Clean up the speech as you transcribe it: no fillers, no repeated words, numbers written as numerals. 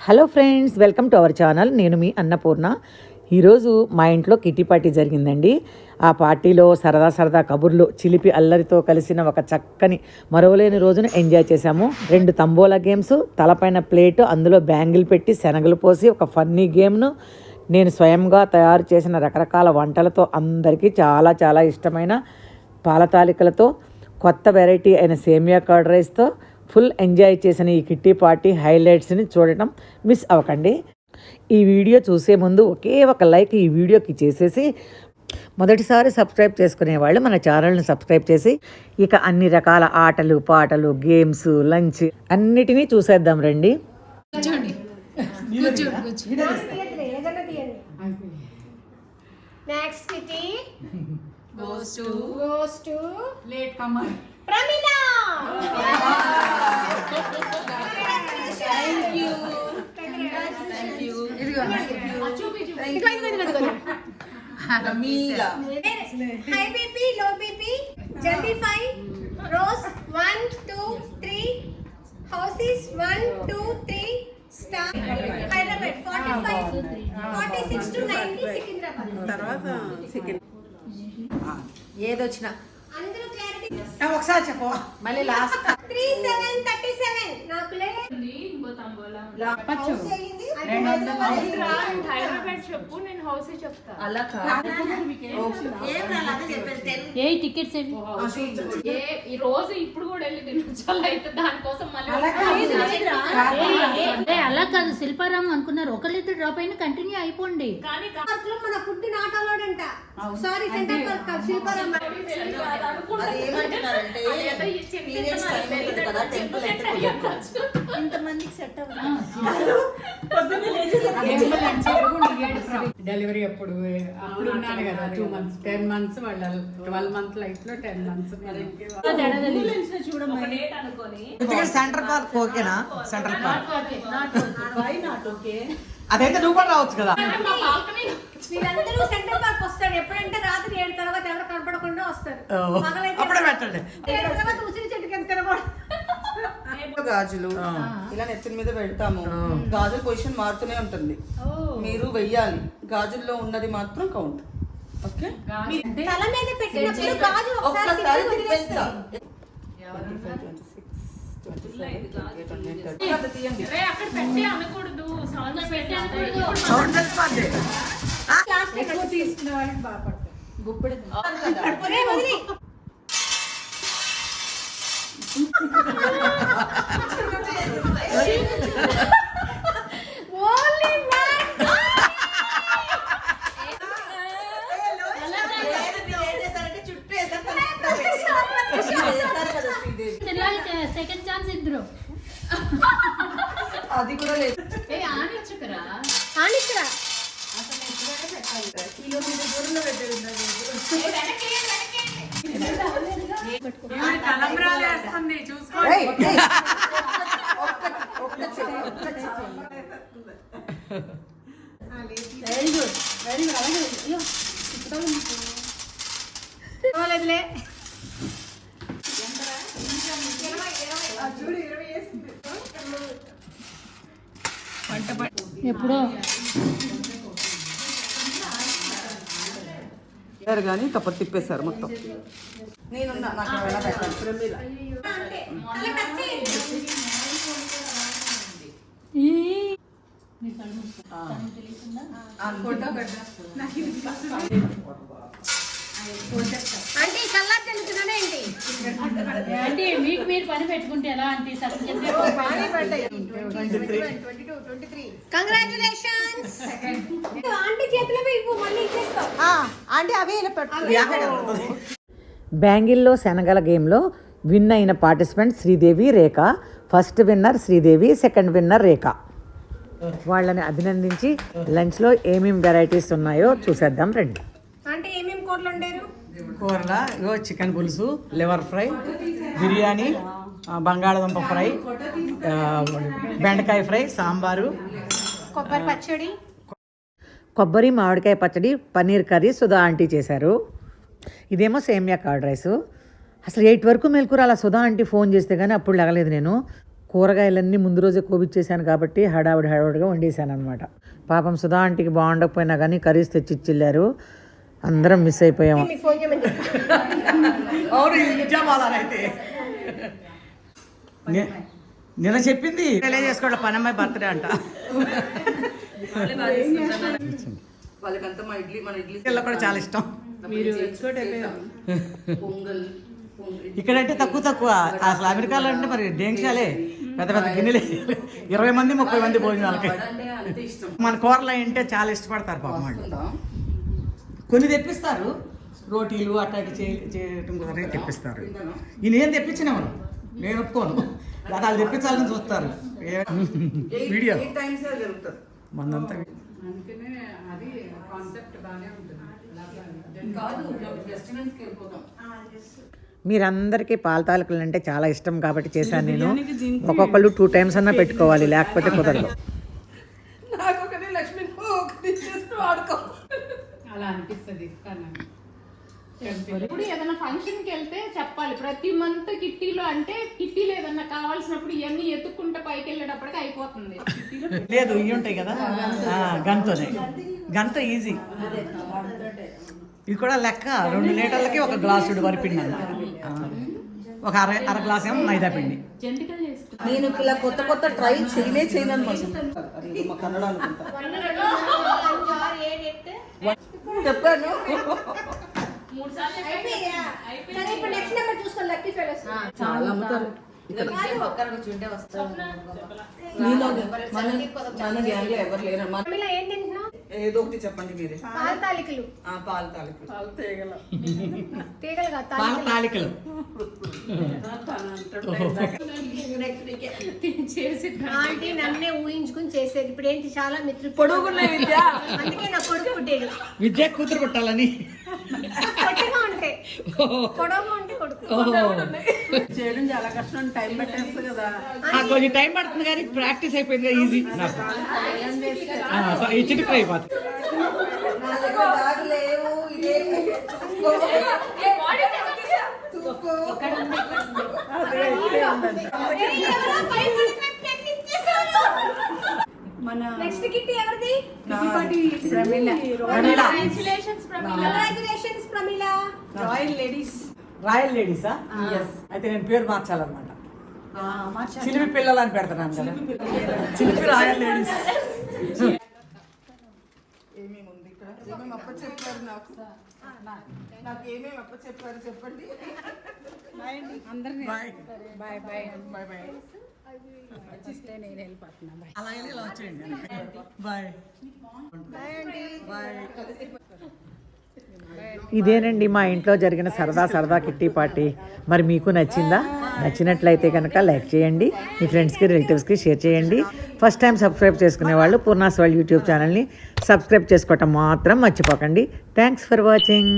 Hello friends, welcome to our channel. నేను మీ అన్నపూర్ణ. ఈరోజు మా ఇంట్లో కిట్టి పార్టీ జరిగిందండి. ఆ పార్టీలో సరదా కబుర్లు, చిలిపి అల్లరితో కలిసిన ఒక చక్కని మరవలేని రోజును ఎంజాయ్ చేశాము. 2 తంబోలా గేమ్స్, తలపైన ప్లేటు, అందులో బ్యాంగిల్ పెట్టి శనగలు పోసి ఒక ఫన్నీ గేమ్ను, నేను స్వయంగా తయారు చేసిన రకరకాల వంటలతో అందరికీ చాలా ఇష్టమైన పాలతాలికలతో, కొత్త వెరైటీ అయిన సేమియా కర్డ్ రైస్తో ఫుల్ ఎంజాయ్ చేసిన ఈ కిట్టి పార్టీ హైలైట్స్ని చూడటం మిస్ అవ్వకండి. ఈ వీడియో చూసే ముందు ఒకే ఒక లైక్ ఈ వీడియోకి చేసేసి, మొదటిసారి సబ్స్క్రైబ్ చేసుకునే వాళ్ళు మన ఛానల్ని సబ్స్క్రైబ్ చేసి, ఇక అన్ని రకాల ఆటలు, పాటలు, గేమ్స్, లంచ్ అన్నిటినీ చూసేద్దాం రండి. Next kitty goes to late comer Pramila. Thank you. Pramila. High BP, low BP, Jaldi 5, Rose 1, 2, 3, Houses 1, 2, 3, Star, Hyderabad 45, 46 to 90 Secunderabad. తర్వాత ఏదొచ్చినా అందరూ క్లారిటీ ఒకసారి చెప్పు, మళ్ళీ లాస్ట్ 3737 నాకు లేదు. హైదరాబాద్ చెప్పు, నేను హౌస్ చెప్తా. అలా కాదు, ఏ టికెట్స్ ఈ రోజు ఇప్పుడు కూడా వెళ్ళి తినొచ్చు అయితే దానికోసం మళ్ళీ అలా కాదు. శిల్పారామం అనుకున్నారు, ఒకళ్ళిద్దరు డ్రాప్ అయినా కంటిన్యూ అయిపోండి. కానీ మన ఫుడ్ నాట్ అలౌడ్ అంట. Sorry, centre park Shilparamam delivery అప్పుడు ఉన్నాను కదా, 2 months 10 months, వాళ్ళ 12 month లైఫ్ లో 10 months. సెంటర్ పార్క్ ఓకేనా? సెంటర్ పార్క్ అదైతే నువ్వు కూడా రావచ్చు కదా. వీళ్ళందరూ సెంటర్ పార్క్ వస్తారు. ఎప్పుడంటే రాత్రి 7 తర్వాత ఎవరు కనపడకుండా వస్తారు. అప్పుడే పెట్టండి. 7 తర్వాత ఉసిరి చెట్టుకి ఎంత తినకూడదు. గాజులు ఇలా నెత్తిన మీద పెడతాము. గాజుల పొజిషన్ మారుతూనే ఉంటుంది, మీరు వెయ్యాలి. గాజుల్లో ఉన్నది మాత్రం కౌంట్. ఓకే, తల మీద పెట్టినప్పుడు గాజు ఒక్కసారి తిప్పేస్తా. అక్కడ పెట్టి అనకూడదు, సౌండ్ పెట్టి అనకూడదు. ఎక్కువ తీసుకునే వాళ్ళకి బాగుపడతారు. గుప్పెడు వదిలి ఓన్లీ సెకండ్ ఛాన్స్ ఇద్దరు అది కూడా లేదు. ఆనిచ్చుకురా ఆనిచ్చరా తలంబ్రాలు వేస్తుంది, చూసుకో. Very good, very good. అలాగే లేదులే. ఎప్పుడో కానీ తప్పటి తిప్పేశారు మొత్తం. నేనున్నా, నాకు ఏమైనా పెట్టాలి. ప్రమీల అంటే ఈ కల్లా తెలుస్తున్నాడా ఏంటి? అంటే మీకు మీరు పని పెట్టుకుంటే ఎలా అంటే కంగ్రాచులేషన్స్. ఆంటీ చేతిలో ఇవ్వు, మళ్ళీ ఇచ్చేస్తావు. అంటే అవే ఇలా పెట్టు. బ్యాంగిల్లో శనగల గేమ్లో విన్ అయిన participant Sridevi, Rekha. First winner Sridevi, second winner Rekha. వాళ్ళని అభినందించి లంచ్లో ఏమేమి వెరైటీస్ ఉన్నాయో చూసేద్దాం రండి. అంటే ఏమేమి కూరలు వండారు? కూరలా ఇగో చికెన్ పులుసు, లివర్ ఫ్రై, బిర్యానీ, బంగాళదుంప ఫ్రై, బెండకాయ ఫ్రై, సాంబారు, కొబ్బరి పచ్చడి, కొబ్బరి మామిడికాయ పచ్చడి, పన్నీర్ కర్రీ సుధా ఆంటీ చేశారు. ఇదేమో సేమియా కర్డ్ రైసు. అసలు 8 వరకు మెలకురా. అలా సుధా ఆంటీ ఫోన్ చేస్తే కానీ అప్పుడు లెగలేదు నేను. కూరగాయలన్నీ ముందు రోజే కోపిచ్చేసాను కాబట్టి హడావిడిగా వండేసాను అనమాట. పాపం సుధా ఆంటీకి బాగుండకపోయినా కానీ కర్రీస్ తెచ్చిచ్చిల్లారు. అందరం మిస్ అయిపోయాము. మీకు ఫోన్ చేయమని చెప్పు. అవును ఇది నిజమాలనైతే నిన్న చెప్పింది చేసుకోవడం పనమ్మాయి బర్త్డే అంట. వాళ్ళకంతా మా ఇడ్లీ మన ఇడ్లీ కూడా చాలా ఇష్టం. మీరు పొంగల్ ఇక్కడంటే తక్కువ అసలు అమెరికాలో అంటే మరి దేంక్షాలే పెద్ద పెద్ద గిన్నెలే 20 మంది 30 మంది భోజనాలకి. అంటే అంతే ఇష్టం. మన కూరలు అంటే చాలా ఇష్టపడతారు పాపం వాళ్ళు. కొన్ని తెప్పిస్తారు, రోటీలు అట్లాంటి చేయటం కుదరని తెప్పిస్తారు. ఈయన ఏం తెప్పించినవరు నేను ఒప్పుకోను, వాళ్ళు తెప్పించాలని చూస్తారు. వీడియో టైమ్స్ జరుగుతుంది మందంతా అందుకనే అది కాన్సెప్ట్ బాగానే ఉంటుంది. కాదు రెస్టారెంట్స్కి వెళ్ళిపోతాం. మీరందరికీ పాల తాలికలు అంటే చాలా ఇష్టం కాబట్టి చేశాను నేను. ఒక్కొక్కళ్ళు 2 times అన్నా పెట్టుకోవాలి, లేకపోతే కుదరదు. నాకు ఒకటి లక్ష్మి ఒకటి చేస్తూ ఆడుకో అలా అనిపిస్తుంది. ఇప్పుడు ఏదైనా ఫంక్షన్ కి వెళ్తే చెప్పాలి ప్రతి మంత్ కిట్టీలో, అంటే కిట్టీలో ఏదన్నా కావాల్సినప్పుడు ఇవన్నీ ఎత్తుక్కుంటే పైకి వెళ్ళేటప్పటికి అయిపోతుంది. లేదు ఇవి ఉంటాయి కదా గంతోనే, గంత ఈజీ. ఇది కూడా లెక్క 2 లీటర్లకి 1 గ్లాసుడు వరిపిండి అన్న, ఒక అర గ్లాస్ ఏమో మైదా పిండి. జంతికలు చేసుకుంటాం. నేను ఇలా కొత్త ట్రై చేయను అనమాట. మా కన్నడ అనుకుంటా చెప్పాను. 3 సార్లు అయిపోయా? సరే, ఇప్పుడు నెక్స్ట్ నెంబర్ చూసుకోండి. లక్కీ ఫెలోస్ చాలా అమ్ముతారు. మన గ్యాంగ్లో ఎవరు లేరు. ప్రమిళ ఏం తింటున్నావు? ఏదో ఒకటి చెప్పండి మీరే. పాల తాలికలు. పాలు తాలికలు తీగలు కాదు, పాల తాలికలు. తాలికలు చేసి ఆంటీ నన్నే ఊహించుకుని చేసేది. ఇప్పుడు ఏంటి చాలా మిత్రులు పొడుగున్నాయి విద్య. అందుకే నా కొడుకు పుట్టాడు. విద్య కూతురు పుట్టాలని. పొట్టిగా ఉంటే పొడవుగా ఉంటే కొడుకు. చేయడం చాలా కష్టం, టైం పెట్టేస్తుంది కదా. కొంచెం టైం పడుతుంది కానీ ప్రాక్టీస్ అయిపోయింది కదా, ఈజీ. ఈ చిటికలు అయిపోతుంది. నెక్స్ట్ కిట్టి ఎవరిది? Congratulations Pramila. Congratulations Pramila. Royal లేడీసా? అయితే నేను పేరు మార్చాలన్నమాట. చిలిపి పిల్లలు అని పెడతాను కదా, చిలిపి రాయల్ లేడీస్. ఏమేమి ఉంది ఇక్కడ? ఏమేమి అప్ప చెప్పారు నాకు ఏమేమి అప్ప చెప్పారు చెప్పండి. అందరినీ bye bye bye bye bye. నేను వెళ్ళిపోతున్నా. బాయ్. అలా ఇలా వచ్చేయండి. Bye bye. ఇదేనండి మా ఇంట్లో జరిగిన సరదా కిట్టి పార్టీ. మరి మీకు నచ్చిందా? నచ్చినట్లయితే కనుక లైక్ చేయండి, మీ ఫ్రెండ్స్కి రిలేటివ్స్కి షేర్ చేయండి. ఫస్ట్ టైం సబ్స్క్రైబ్ చేసుకునే వాళ్ళు పూర్ణాస్ వరల్డ్ యూట్యూబ్ ఛానల్ని సబ్స్క్రైబ్ చేసుకోవటం మాత్రం మర్చిపోకండి. Thanks for watching.